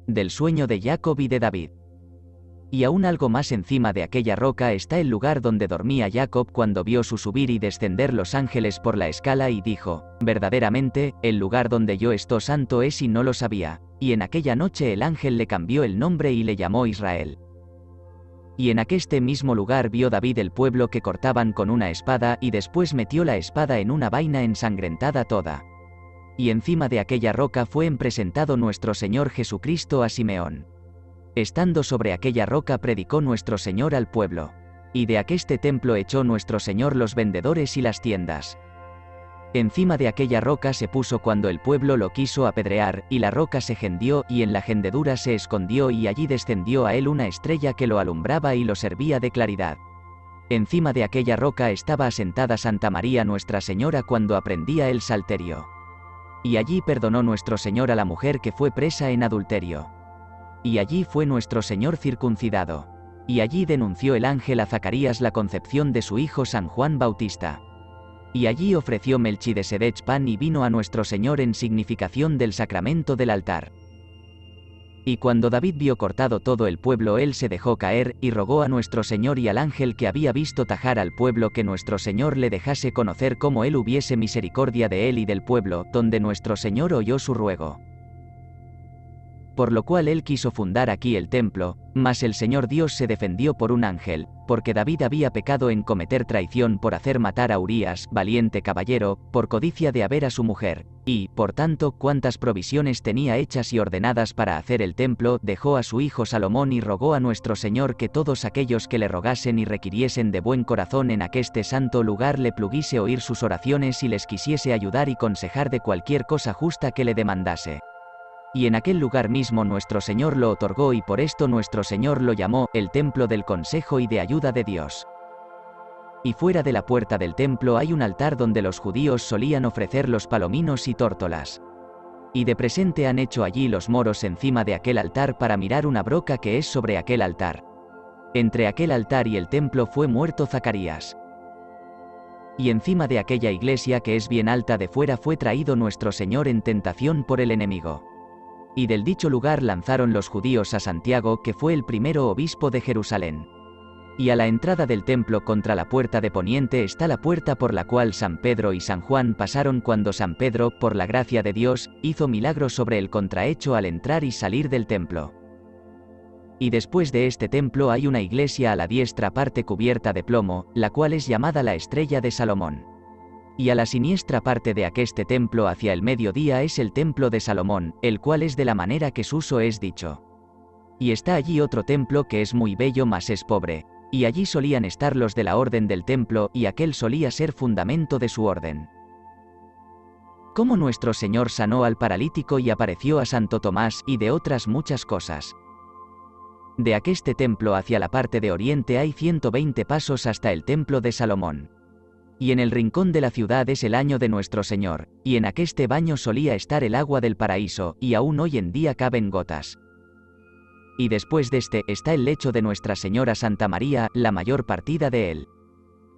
del sueño de Jacob y de David. Y aún algo más encima de aquella roca está el lugar donde dormía Jacob cuando vio su subir y descender los ángeles por la escala y dijo, verdaderamente, el lugar donde yo estoy santo es y no lo sabía, y en aquella noche el ángel le cambió el nombre y le llamó Israel. Y en aqueste mismo lugar vio David el pueblo que cortaban con una espada y después metió la espada en una vaina ensangrentada toda. Y encima de aquella roca fue presentado nuestro Señor Jesucristo a Simeón. Estando sobre aquella roca predicó nuestro Señor al pueblo. Y de aqueste templo echó nuestro Señor los vendedores y las tiendas. Encima de aquella roca se puso cuando el pueblo lo quiso apedrear, y la roca se hendió y en la hendedura se escondió y allí descendió a él una estrella que lo alumbraba y lo servía de claridad. Encima de aquella roca estaba asentada Santa María Nuestra Señora cuando aprendía el salterio. Y allí perdonó nuestro Señor a la mujer que fue presa en adulterio. Y allí fue nuestro Señor circuncidado. Y allí denunció el ángel a Zacarías la concepción de su hijo San Juan Bautista. Y allí ofreció Melchisedec pan y vino a nuestro Señor en significación del sacramento del altar. Y cuando David vio cortado todo el pueblo, él se dejó caer, y rogó a nuestro Señor y al ángel que había visto tajar al pueblo que nuestro Señor le dejase conocer cómo él hubiese misericordia de él y del pueblo, donde nuestro Señor oyó su ruego. Por lo cual él quiso fundar aquí el templo, mas el Señor Dios se defendió por un ángel, porque David había pecado en cometer traición por hacer matar a Urías, valiente caballero, por codicia de haber a su mujer, y, por tanto, cuantas provisiones tenía hechas y ordenadas para hacer el templo, dejó a su hijo Salomón y rogó a nuestro Señor que todos aquellos que le rogasen y requiriesen de buen corazón en aqueste santo lugar le pluguise oír sus oraciones y les quisiese ayudar y consejar de cualquier cosa justa que le demandase. Y en aquel lugar mismo nuestro Señor lo otorgó y por esto nuestro Señor lo llamó el templo del consejo y de ayuda de Dios. Y fuera de la puerta del templo hay un altar donde los judíos solían ofrecer los palominos y tórtolas. Y de presente han hecho allí los moros encima de aquel altar para mirar una broca que es sobre aquel altar. Entre aquel altar y el templo fue muerto Zacarías. Y encima de aquella iglesia que es bien alta de fuera fue traído nuestro Señor en tentación por el enemigo. Y del dicho lugar lanzaron los judíos a Santiago, que fue el primero obispo de Jerusalén. Y a la entrada del templo contra la puerta de poniente está la puerta por la cual San Pedro y San Juan pasaron cuando San Pedro, por la gracia de Dios, hizo milagros sobre el contrahecho al entrar y salir del templo. Y después de este templo hay una iglesia a la diestra parte cubierta de plomo, la cual es llamada la Estrella de Salomón. Y a la siniestra parte de aqueste templo hacia el mediodía es el templo de Salomón, el cual es de la manera que Suso es dicho. Y está allí otro templo que es muy bello mas es pobre, y allí solían estar los de la orden del templo y aquel solía ser fundamento de su orden. Como nuestro Señor sanó al paralítico y apareció a Santo Tomás y de otras muchas cosas. De aqueste templo hacia la parte de oriente hay 120 pasos hasta el templo de Salomón. Y en el rincón de la ciudad es el año de nuestro Señor, y en aqueste baño solía estar el agua del paraíso, y aún hoy en día caben gotas. Y después de este está el lecho de Nuestra Señora Santa María, la mayor partida de él.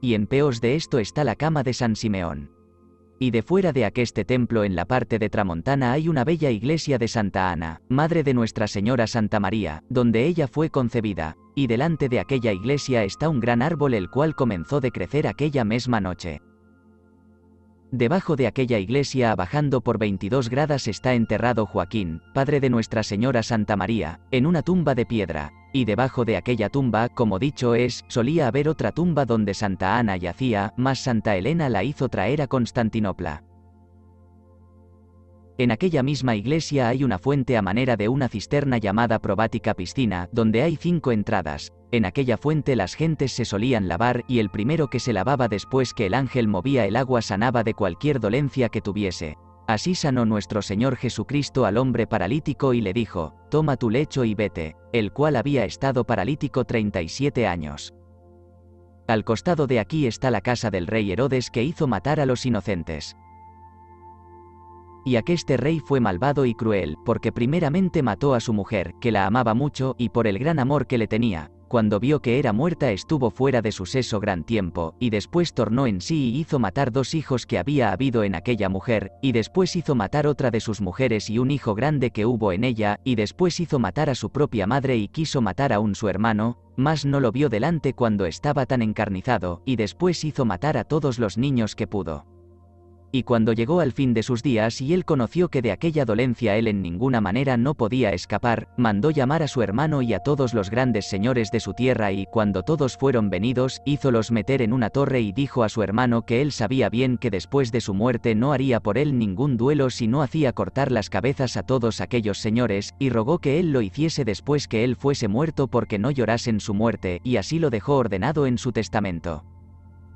Y en peos de esto está la cama de San Simeón. Y de fuera de aqueste templo en la parte de tramontana hay una bella iglesia de Santa Ana, madre de Nuestra Señora Santa María, donde ella fue concebida, y delante de aquella iglesia está un gran árbol el cual comenzó de crecer aquella misma noche. Debajo de aquella iglesia bajando por 22 gradas está enterrado Joaquín, padre de Nuestra Señora Santa María, en una tumba de piedra, y debajo de aquella tumba, como dicho es, solía haber otra tumba donde Santa Ana yacía, mas Santa Elena la hizo traer a Constantinopla. En aquella misma iglesia hay una fuente a manera de una cisterna llamada Probática Piscina, donde hay 5 entradas. En aquella fuente las gentes se solían lavar, y el primero que se lavaba después que el ángel movía el agua sanaba de cualquier dolencia que tuviese. Así sanó nuestro Señor Jesucristo al hombre paralítico y le dijo, toma tu lecho y vete, el cual había estado paralítico 37 años. Al costado de aquí está la casa del rey Herodes que hizo matar a los inocentes. Y aqueste rey fue malvado y cruel, porque primeramente mató a su mujer, que la amaba mucho, y por el gran amor que le tenía, cuando vio que era muerta estuvo fuera de su seso gran tiempo, y después tornó en sí y hizo matar 2 hijos que había habido en aquella mujer, y después hizo matar otra de sus mujeres y un hijo grande que hubo en ella, y después hizo matar a su propia madre y quiso matar aún su hermano, mas no lo vio delante cuando estaba tan encarnizado, y después hizo matar a todos los niños que pudo. Y cuando llegó al fin de sus días y él conoció que de aquella dolencia él en ninguna manera no podía escapar, mandó llamar a su hermano y a todos los grandes señores de su tierra y, cuando todos fueron venidos, hízolos meter en una torre y dijo a su hermano que él sabía bien que después de su muerte no haría por él ningún duelo si no hacía cortar las cabezas a todos aquellos señores, y rogó que él lo hiciese después que él fuese muerto porque no llorasen su muerte, y así lo dejó ordenado en su testamento.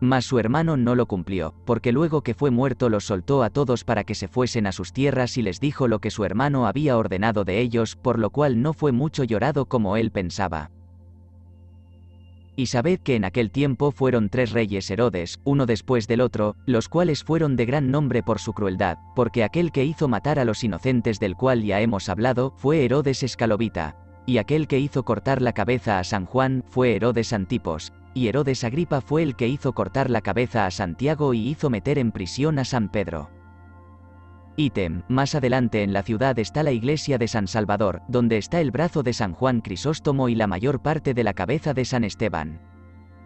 Mas su hermano no lo cumplió, porque luego que fue muerto los soltó a todos para que se fuesen a sus tierras y les dijo lo que su hermano había ordenado de ellos, por lo cual no fue mucho llorado como él pensaba. Y sabed que en aquel tiempo fueron 3 reyes Herodes, uno después del otro, los cuales fueron de gran nombre por su crueldad, porque aquel que hizo matar a los inocentes del cual ya hemos hablado, fue Herodes Escalobita, y aquel que hizo cortar la cabeza a San Juan, fue Herodes Antipos, y Herodes Agripa fue el que hizo cortar la cabeza a Santiago y hizo meter en prisión a San Pedro. Ítem, más adelante en la ciudad está la iglesia de San Salvador, donde está el brazo de San Juan Crisóstomo y la mayor parte de la cabeza de San Esteban.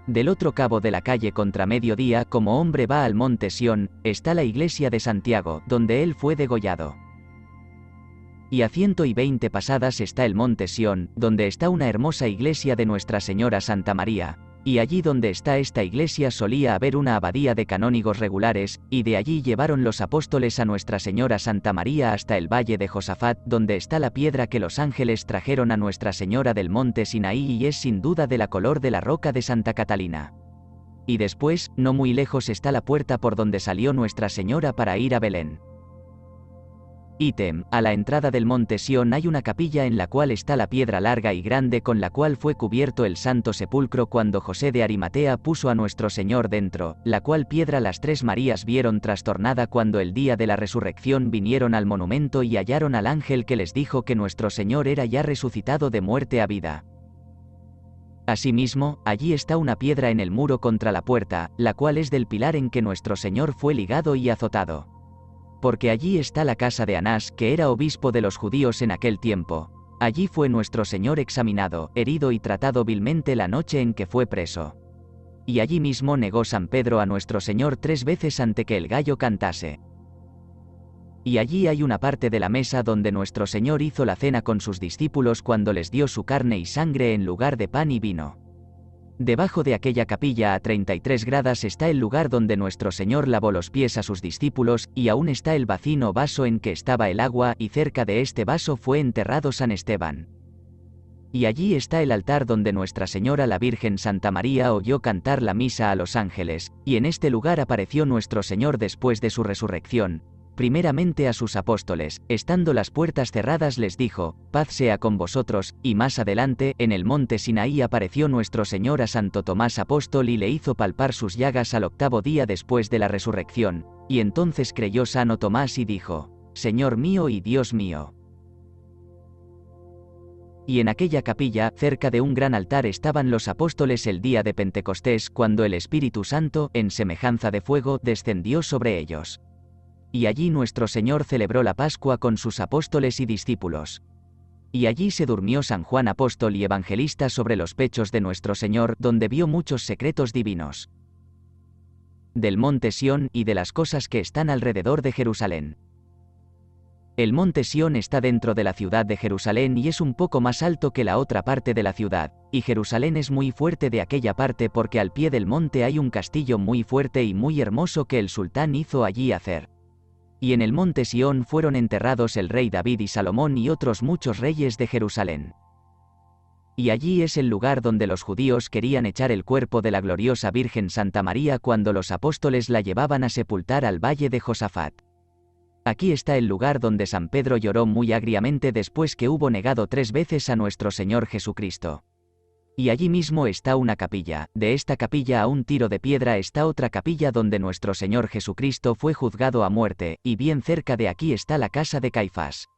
Del otro cabo de la calle contra mediodía, como hombre va al monte Sión, está la iglesia de Santiago, donde él fue degollado. Y a 120 pasadas está el monte Sión, donde está una hermosa iglesia de Nuestra Señora Santa María, y allí donde está esta iglesia solía haber una abadía de canónigos regulares, y de allí llevaron los apóstoles a Nuestra Señora Santa María hasta el valle de Josafat, donde está la piedra que los ángeles trajeron a Nuestra Señora del monte Sinaí y es sin duda de la color de la roca de Santa Catalina. Y después, no muy lejos está la puerta por donde salió Nuestra Señora para ir a Belén. Ítem, a la entrada del monte Sión hay una capilla en la cual está la piedra larga y grande con la cual fue cubierto el santo sepulcro cuando José de Arimatea puso a nuestro Señor dentro, la cual piedra las 3 Marías vieron trastornada cuando el día de la resurrección vinieron al monumento y hallaron al ángel que les dijo que nuestro Señor era ya resucitado de muerte a vida. Asimismo, allí está una piedra en el muro contra la puerta, la cual es del pilar en que nuestro Señor fue ligado y azotado. Porque allí está la casa de Anás, que era obispo de los judíos en aquel tiempo. Allí fue nuestro Señor examinado, herido y tratado vilmente la noche en que fue preso. Y allí mismo negó San Pedro a nuestro Señor 3 veces ante que el gallo cantase. Y allí hay una parte de la mesa donde nuestro Señor hizo la cena con sus discípulos cuando les dio su carne y sangre en lugar de pan y vino. Debajo de aquella capilla a 33 gradas está el lugar donde nuestro Señor lavó los pies a sus discípulos, y aún está el bacín o vaso en que estaba el agua, y cerca de este vaso fue enterrado San Esteban. Y allí está el altar donde Nuestra Señora la Virgen Santa María oyó cantar la misa a los ángeles, y en este lugar apareció nuestro Señor después de su resurrección. Primeramente a sus apóstoles, estando las puertas cerradas les dijo, paz sea con vosotros, y más adelante, en el monte Sinaí apareció nuestro Señor a Santo Tomás apóstol y le hizo palpar sus llagas al 8º día después de la resurrección, y entonces creyó sano Tomás y dijo, Señor mío y Dios mío. Y en aquella capilla, cerca de un gran altar estaban los apóstoles el día de Pentecostés cuando el Espíritu Santo, en semejanza de fuego, descendió sobre ellos. Y allí nuestro Señor celebró la Pascua con sus apóstoles y discípulos. Y allí se durmió San Juan apóstol y evangelista sobre los pechos de nuestro Señor, donde vio muchos secretos divinos. Del monte Sión y de las cosas que están alrededor de Jerusalén. El monte Sión está dentro de la ciudad de Jerusalén y es un poco más alto que la otra parte de la ciudad, y Jerusalén es muy fuerte de aquella parte porque al pie del monte hay un castillo muy fuerte y muy hermoso que el sultán hizo allí hacer. Y en el monte Sión fueron enterrados el rey David y Salomón y otros muchos reyes de Jerusalén. Y allí es el lugar donde los judíos querían echar el cuerpo de la gloriosa Virgen Santa María cuando los apóstoles la llevaban a sepultar al valle de Josafat. Aquí está el lugar donde San Pedro lloró muy agriamente después que hubo negado 3 veces a nuestro Señor Jesucristo. Y allí mismo está una capilla, de esta capilla a un tiro de piedra está otra capilla donde nuestro Señor Jesucristo fue juzgado a muerte, y bien cerca de aquí está la casa de Caifás.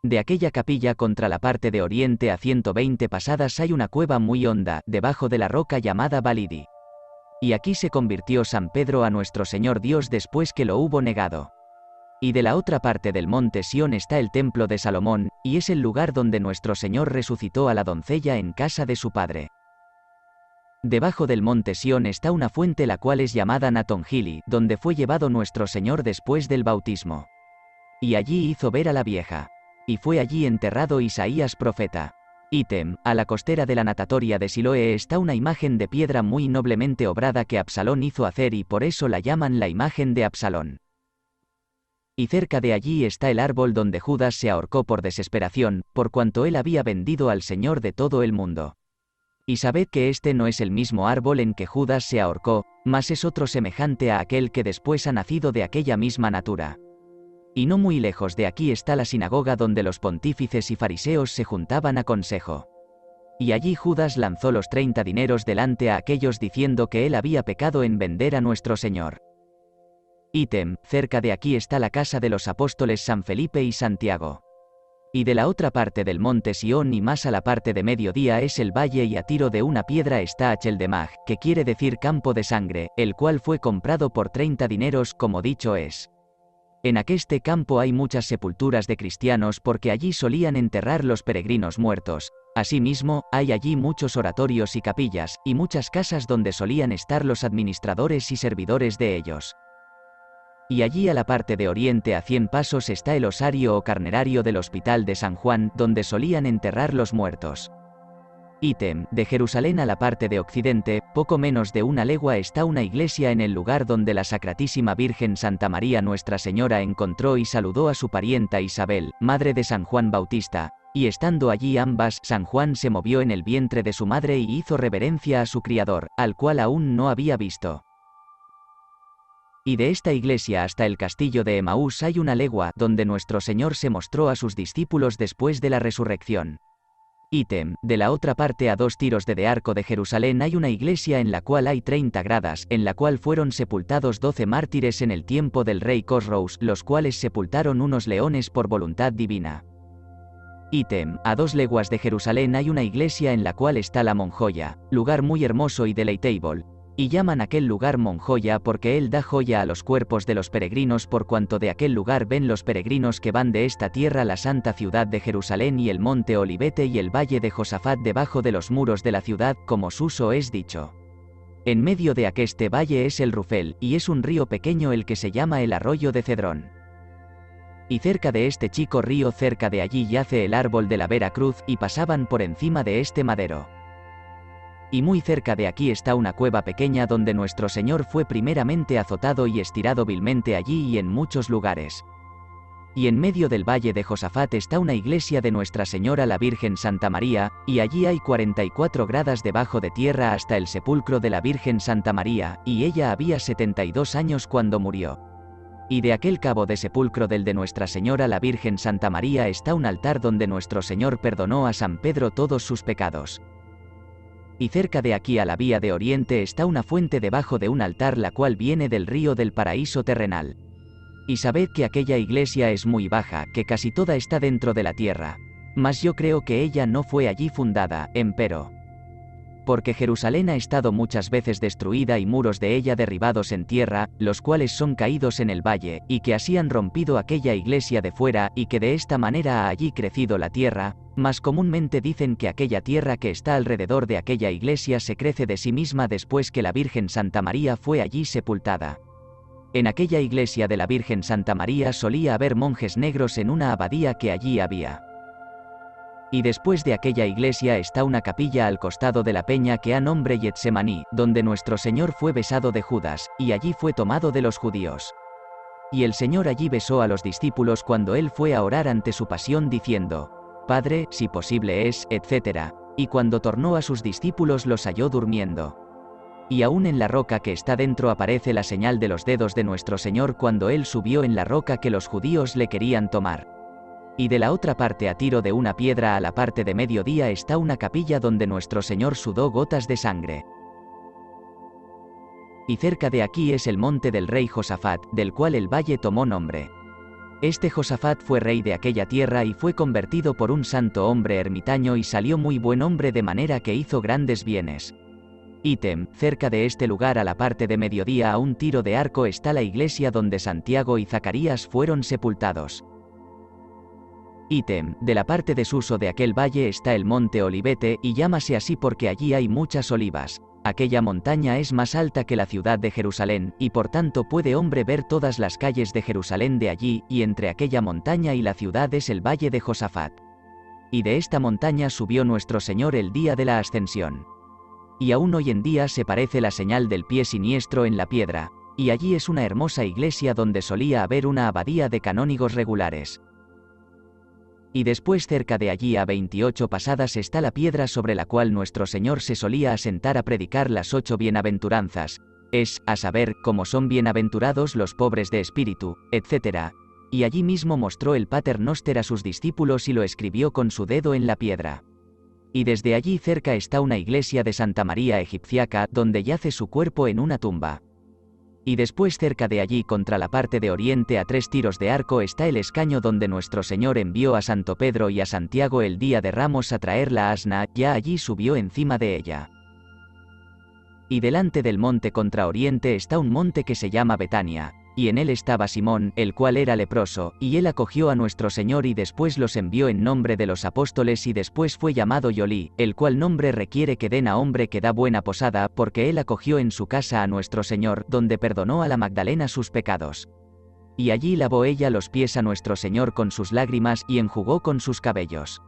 De aquella capilla contra la parte de oriente a 120 pasadas hay una cueva muy honda, debajo de la roca llamada Validi. Y aquí se convirtió San Pedro a nuestro Señor Dios después que lo hubo negado. Y de la otra parte del monte Sión está el templo de Salomón, y es el lugar donde nuestro Señor resucitó a la doncella en casa de su padre. Debajo del monte Sión está una fuente la cual es llamada Natongili, donde fue llevado nuestro Señor después del bautismo. Y allí hizo ver a la vieja. Y fue allí enterrado Isaías profeta. Ítem, a la costera de la natatoria de Siloé está una imagen de piedra muy noblemente obrada que Absalón hizo hacer y por eso la llaman la imagen de Absalón. Y cerca de allí está el árbol donde Judas se ahorcó por desesperación, por cuanto él había vendido al Señor de todo el mundo. Y sabed que este no es el mismo árbol en que Judas se ahorcó, mas es otro semejante a aquel que después ha nacido de aquella misma natura. Y no muy lejos de aquí está la sinagoga donde los pontífices y fariseos se juntaban a consejo. Y allí Judas lanzó los 30 dineros delante a aquellos diciendo que él había pecado en vender a nuestro Señor. Ítem, cerca de aquí está la casa de los apóstoles San Felipe y Santiago. Y de la otra parte del monte Sión y más a la parte de mediodía es el valle y a tiro de una piedra está Acheldemaj, que quiere decir campo de sangre, el cual fue comprado por 30 dineros como dicho es. En aqueste campo hay muchas sepulturas de cristianos porque allí solían enterrar los peregrinos muertos. Asimismo, hay allí muchos oratorios y capillas, y muchas casas donde solían estar los administradores y servidores de ellos. Y allí a la parte de oriente a 100 pasos está el osario o carnerario del hospital de San Juan, donde solían enterrar los muertos. Ítem, de Jerusalén a la parte de occidente, poco menos de una legua está una iglesia en el lugar donde la Sacratísima Virgen Santa María Nuestra Señora encontró y saludó a su parienta Isabel, madre de San Juan Bautista, y estando allí ambas, San Juan se movió en el vientre de su madre y hizo reverencia a su criador, al cual aún no había visto. Y de esta iglesia hasta el castillo de Emaús hay una legua, donde nuestro Señor se mostró a sus discípulos después de la resurrección. Ítem, de la otra parte a 2 tiros de arco de Jerusalén hay una iglesia en la cual hay 30 gradas, en la cual fueron sepultados 12 mártires en el tiempo del rey Cosrous, los cuales sepultaron unos leones por voluntad divina. Ítem, a 2 leguas de Jerusalén hay una iglesia en la cual está la Monjoya, lugar muy hermoso y deleitable. Y llaman aquel lugar Monjoya porque él da joya a los cuerpos de los peregrinos por cuanto de aquel lugar ven los peregrinos que van de esta tierra la santa ciudad de Jerusalén y el monte Olivete y el valle de Josafat debajo de los muros de la ciudad como Suso es dicho. En medio de aqueste valle es el Rufel, y es un río pequeño el que se llama el arroyo de Cedrón. Y cerca de este chico río cerca de allí yace el árbol de la Vera Cruz y pasaban por encima de este madero. Y muy cerca de aquí está una cueva pequeña donde nuestro Señor fue primeramente azotado y estirado vilmente allí y en muchos lugares. Y en medio del valle de Josafat está una iglesia de Nuestra Señora la Virgen Santa María, y allí hay 44 gradas debajo de tierra hasta el sepulcro de la Virgen Santa María, y ella había 72 años cuando murió. Y de aquel cabo de sepulcro del de Nuestra Señora la Virgen Santa María está un altar donde nuestro Señor perdonó a San Pedro todos sus pecados. Y cerca de aquí a la vía de oriente está una fuente debajo de un altar la cual viene del río del paraíso terrenal. Y sabed que aquella iglesia es muy baja, que casi toda está dentro de la tierra. Mas yo creo que ella no fue allí fundada, empero. Porque Jerusalén ha estado muchas veces destruida y muros de ella derribados en tierra, los cuales son caídos en el valle, y que así han rompido aquella iglesia de fuera, y que de esta manera ha allí crecido la tierra, mas comúnmente dicen que aquella tierra que está alrededor de aquella iglesia se crece de sí misma después que la Virgen Santa María fue allí sepultada. En aquella iglesia de la Virgen Santa María solía haber monjes negros en una abadía que allí había. Y después de aquella iglesia está una capilla al costado de la peña que ha nombre Getsemaní, donde nuestro Señor fue besado de Judas, y allí fue tomado de los judíos. Y el Señor allí besó a los discípulos cuando él fue a orar ante su pasión diciendo: Padre, si posible es, etc. Y cuando tornó a sus discípulos los halló durmiendo. Y aún en la roca que está dentro aparece la señal de los dedos de nuestro Señor cuando él subió en la roca que los judíos le querían tomar. Y de la otra parte a tiro de una piedra a la parte de mediodía está una capilla donde nuestro Señor sudó gotas de sangre. Y cerca de aquí es el monte del rey Josafat, del cual el valle tomó nombre. Este Josafat fue rey de aquella tierra y fue convertido por un santo hombre ermitaño y salió muy buen hombre de manera que hizo grandes bienes. Ítem, cerca de este lugar a la parte de mediodía a un tiro de arco está la iglesia donde Santiago y Zacarías fueron sepultados. Ítem, de la parte desuso de aquel valle está el monte Olivete y llámase así porque allí hay muchas olivas. Aquella montaña es más alta que la ciudad de Jerusalén, y por tanto puede hombre ver todas las calles de Jerusalén de allí, y entre aquella montaña y la ciudad es el valle de Josafat. Y de esta montaña subió nuestro Señor el día de la ascensión. Y aún hoy en día se parece la señal del pie siniestro en la piedra, y allí es una hermosa iglesia donde solía haber una abadía de canónigos regulares. Y después cerca de allí a 28 pasadas está la piedra sobre la cual nuestro Señor se solía asentar a predicar las 8 bienaventuranzas, es, a saber, cómo son bienaventurados los pobres de espíritu, etc. Y allí mismo mostró el Pater Noster a sus discípulos y lo escribió con su dedo en la piedra. Y desde allí cerca está una iglesia de Santa María Egipciaca, donde yace su cuerpo en una tumba. Y después cerca de allí contra la parte de oriente a 3 tiros de arco está el escaño donde nuestro Señor envió a Santo Pedro y a Santiago el día de Ramos a traer la asna, ya allí subió encima de ella. Y delante del monte contra oriente está un monte que se llama Betania, y en él estaba Simón, el cual era leproso, y él acogió a nuestro Señor y después los envió en nombre de los apóstoles y después fue llamado Yolí, el cual nombre requiere que den a hombre que da buena posada, porque él acogió en su casa a nuestro Señor, donde perdonó a la Magdalena sus pecados. Y allí lavó ella los pies a nuestro Señor con sus lágrimas y enjugó con sus cabellos.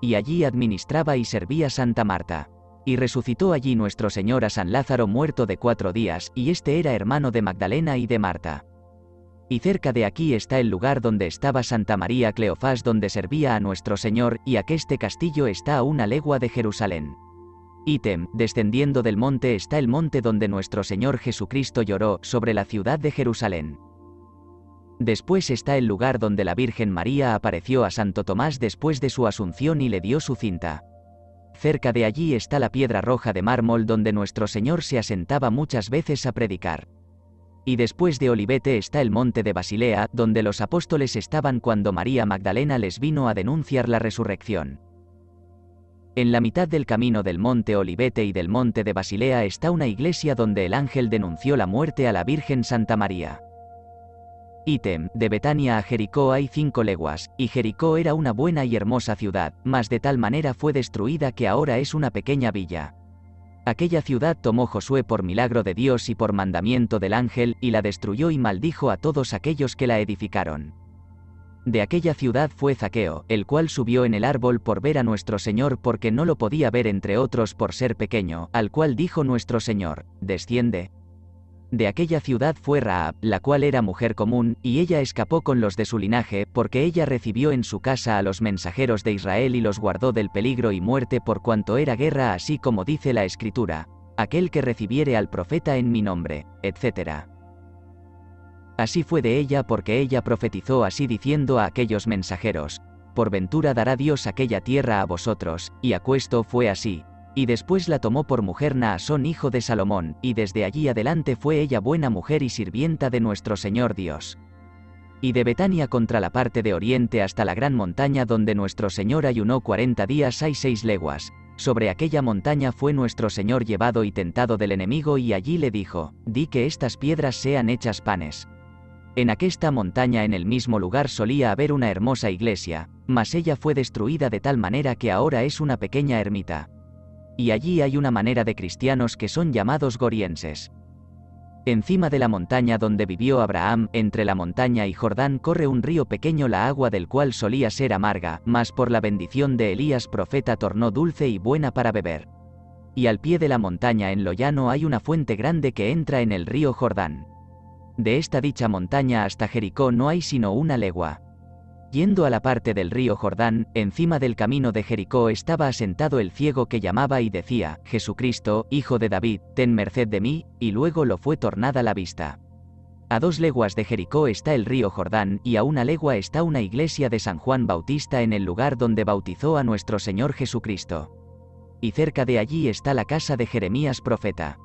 Y allí administraba y servía Santa Marta. Y resucitó allí nuestro Señor a San Lázaro muerto de 4 días, y este era hermano de Magdalena y de Marta. Y cerca de aquí está el lugar donde estaba Santa María Cleofás donde servía a nuestro Señor, y aqueste castillo está a 1 legua de Jerusalén. Ítem, descendiendo del monte está el monte donde nuestro Señor Jesucristo lloró, sobre la ciudad de Jerusalén. Después está el lugar donde la Virgen María apareció a Santo Tomás después de su asunción y le dio su cinta. Cerca de allí está la piedra roja de mármol donde nuestro Señor se asentaba muchas veces a predicar. Y después de Olivete está el monte de Basilea, donde los apóstoles estaban cuando María Magdalena les vino a denunciar la resurrección. En la mitad del camino del monte Olivete y del monte de Basilea está una iglesia donde el ángel denunció la muerte a la Virgen Santa María. Ítem, de Betania a Jericó hay 5 leguas, y Jericó era una buena y hermosa ciudad, mas de tal manera fue destruida que ahora es una pequeña villa. Aquella ciudad tomó Josué por milagro de Dios y por mandamiento del ángel, y la destruyó y maldijo a todos aquellos que la edificaron. De aquella ciudad fue Zaqueo, el cual subió en el árbol por ver a nuestro Señor porque no lo podía ver entre otros por ser pequeño, al cual dijo nuestro Señor, desciende. De aquella ciudad fue Rahab, la cual era mujer común, y ella escapó con los de su linaje, porque ella recibió en su casa a los mensajeros de Israel y los guardó del peligro y muerte por cuanto era guerra, así como dice la Escritura, aquel que recibiere al profeta en mi nombre, etc. Así fue de ella porque ella profetizó así diciendo a aquellos mensajeros, por ventura dará Dios aquella tierra a vosotros, y aquesto fue así. Y después la tomó por mujer Naasón hijo de Salomón, y desde allí adelante fue ella buena mujer y sirvienta de nuestro Señor Dios. Y de Betania contra la parte de oriente hasta la gran montaña donde nuestro Señor ayunó 40 días hay 6 leguas. Sobre aquella montaña fue nuestro Señor llevado y tentado del enemigo y allí le dijo, di que estas piedras sean hechas panes. En aquesta montaña en el mismo lugar solía haber una hermosa iglesia, mas ella fue destruida de tal manera que ahora es una pequeña ermita. Y allí hay una manera de cristianos que son llamados gorienses. Encima de la montaña donde vivió Abraham, entre la montaña y Jordán corre un río pequeño la agua del cual solía ser amarga, mas por la bendición de Elías profeta tornó dulce y buena para beber. Y al pie de la montaña en lo llano hay una fuente grande que entra en el río Jordán. De esta dicha montaña hasta Jericó no hay sino 1 legua. Yendo a la parte del río Jordán, encima del camino de Jericó estaba asentado el ciego que llamaba y decía, Jesucristo, Hijo de David, ten merced de mí, y luego lo fue tornada la vista. A 2 leguas de Jericó está el río Jordán, y a 1 legua está una iglesia de San Juan Bautista en el lugar donde bautizó a nuestro Señor Jesucristo. Y cerca de allí está la casa de Jeremías profeta.